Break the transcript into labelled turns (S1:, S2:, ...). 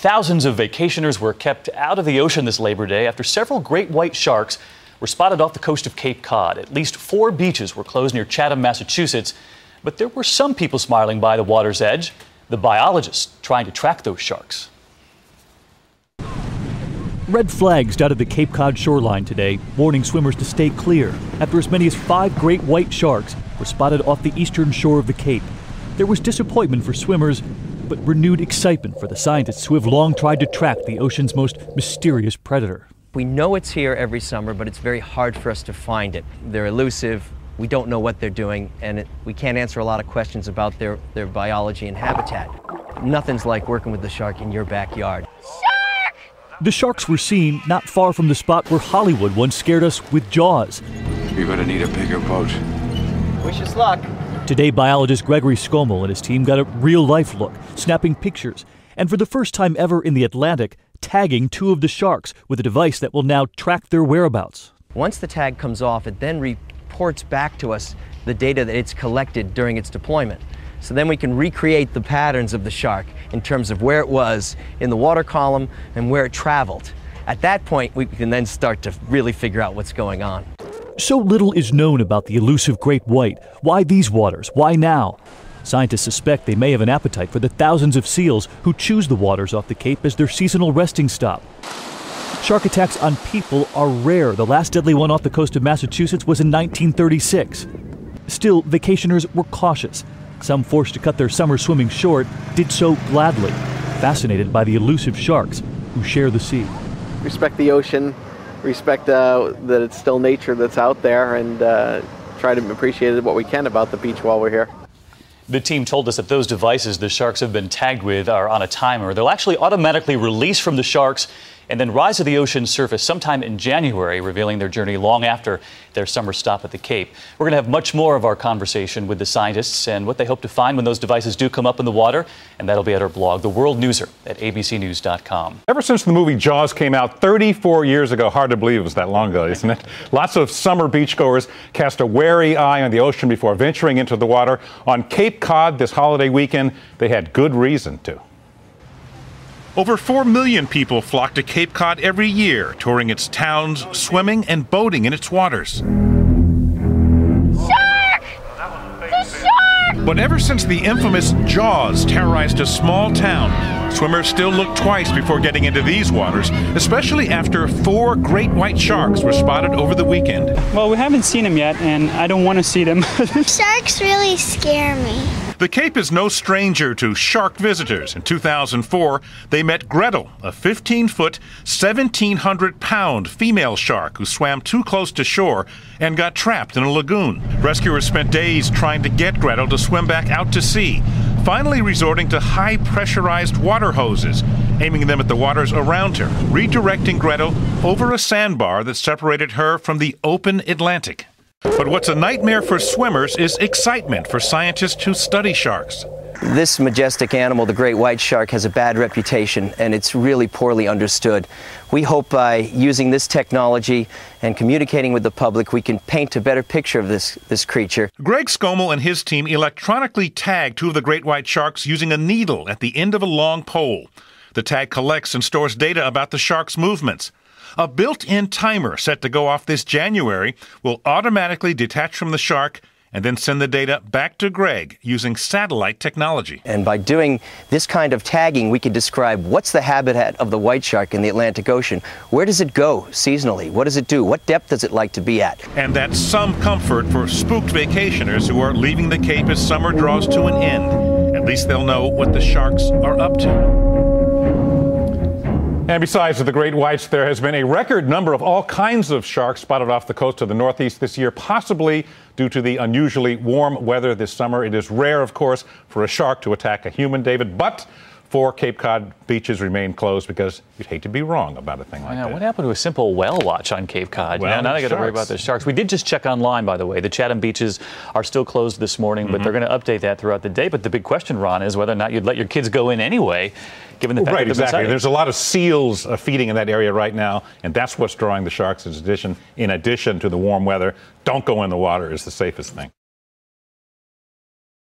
S1: Thousands of vacationers were kept out of the ocean this Labor Day after several great white sharks were spotted off the coast of Cape Cod. At least 4 beaches were closed near Chatham, Massachusetts, but there were some people smiling by the water's edge, the biologists trying to track those sharks. Red flags dotted the Cape Cod shoreline today, warning swimmers to stay clear after as many as 5 great white sharks were spotted off the eastern shore of the Cape. There was disappointment for swimmers, but renewed excitement for the scientists who have long tried to track the ocean's most mysterious predator.
S2: We know it's here every summer, but it's very hard for us to find it. They're elusive, we don't know what they're doing, and we can't answer a lot of questions about their biology and habitat. Nothing's like working with the shark in your backyard.
S1: Shark! The sharks were seen not far from the spot where Hollywood once scared us with Jaws.
S3: You're gonna need a bigger boat.
S2: Wish us luck.
S1: Today, biologist Gregory Skomal and his team got a real-life look, snapping pictures, and for the first time ever in the Atlantic, tagging 2 of the sharks with a device that will now track their whereabouts.
S2: Once the tag comes off, it then reports back to us the data that it's collected during its deployment. So then we can recreate the patterns of the shark in terms of where it was in the water column and where it traveled. At that point, we can then start to really figure out what's going on.
S1: So little is known about the elusive great white. Why these waters? Why now? Scientists suspect they may have an appetite for the thousands of seals who choose the waters off the Cape as their seasonal resting stop. Shark attacks on people are rare. The last deadly one off the coast of Massachusetts was in 1936. Still, vacationers were cautious. Some forced to cut their summer swimming short did so gladly, fascinated by the elusive sharks who share the sea.
S4: Respect the ocean, respect that it's still nature that's out there, and try to appreciate what we can about the beach while we're here.
S1: The team told us that those devices the sharks have been tagged with are on a timer. They'll actually automatically release from the sharks and then rise to the ocean surface sometime in January, revealing their journey long after their summer stop at the Cape. We're going to have much more of our conversation with the scientists and what they hope to find when those devices do come up in the water, and that'll be at our blog, The World Newser, at abcnews.com.
S5: Ever since the movie Jaws came out 34 years ago, hard to believe it was that long ago, isn't it? Lots of summer beachgoers cast a wary eye on the ocean before venturing into the water. On Cape Cod this holiday weekend, they had good reason to.
S6: Over 4 million people flock to Cape Cod every year, touring its towns, swimming and boating in its waters.
S7: Shark! The shark!
S6: But ever since the infamous Jaws terrorized a small town, swimmers still look twice before getting into these waters, especially after 4 great white sharks were spotted over the weekend.
S8: Well, we haven't seen them yet, and I don't want to see them.
S7: Sharks really scare me.
S6: The Cape is no stranger to shark visitors. In 2004, they met Gretel, a 15-foot, 1,700-pound female shark who swam too close to shore and got trapped in a lagoon. Rescuers spent days trying to get Gretel to swim back out to sea, finally resorting to high-pressurized water hoses, aiming them at the waters around her, redirecting Gretel over a sandbar that separated her from the open Atlantic. But what's a nightmare for swimmers is excitement for scientists who study sharks.
S2: This majestic animal, the great white shark, has a bad reputation, and it's really poorly understood. We hope by using this technology and communicating with the public, we can paint a better picture of this creature.
S6: Greg Skomal and his team electronically tagged 2 of the great white sharks using a needle at the end of a long pole. The tag collects and stores data about the shark's movements. A built-in timer set to go off this January will automatically detach from the shark and then send the data back to Greg using satellite technology.
S2: And by doing this kind of tagging, we can describe what's the habitat of the white shark in the Atlantic Ocean. Where does it go seasonally? What does it do? What depth does it like to be at?
S6: And that's some comfort for spooked vacationers who are leaving the Cape as summer draws to an end. At least they'll know what the sharks are up to.
S5: And besides the great whites, there has been a record number of all kinds of sharks spotted off the coast of the Northeast this year, possibly due to the unusually warm weather this summer. It is rare, of course, for a shark to attack a human, David, but 4 Cape Cod beaches remain closed because you'd hate to be wrong about a thing like that.
S1: What happened to a simple whale watch on Cape Cod?
S5: Well,
S1: now they got to worry about the sharks. We did just check online, by the way. The Chatham beaches are still closed this morning, but they're going to update that throughout the day. But the big question, Ron, is whether or not you'd let your kids go in anyway, given the fact that
S5: exactly. There's a lot of seals feeding in that area right now, and that's what's drawing the sharks in addition to the warm weather. Don't go in the water is the safest thing.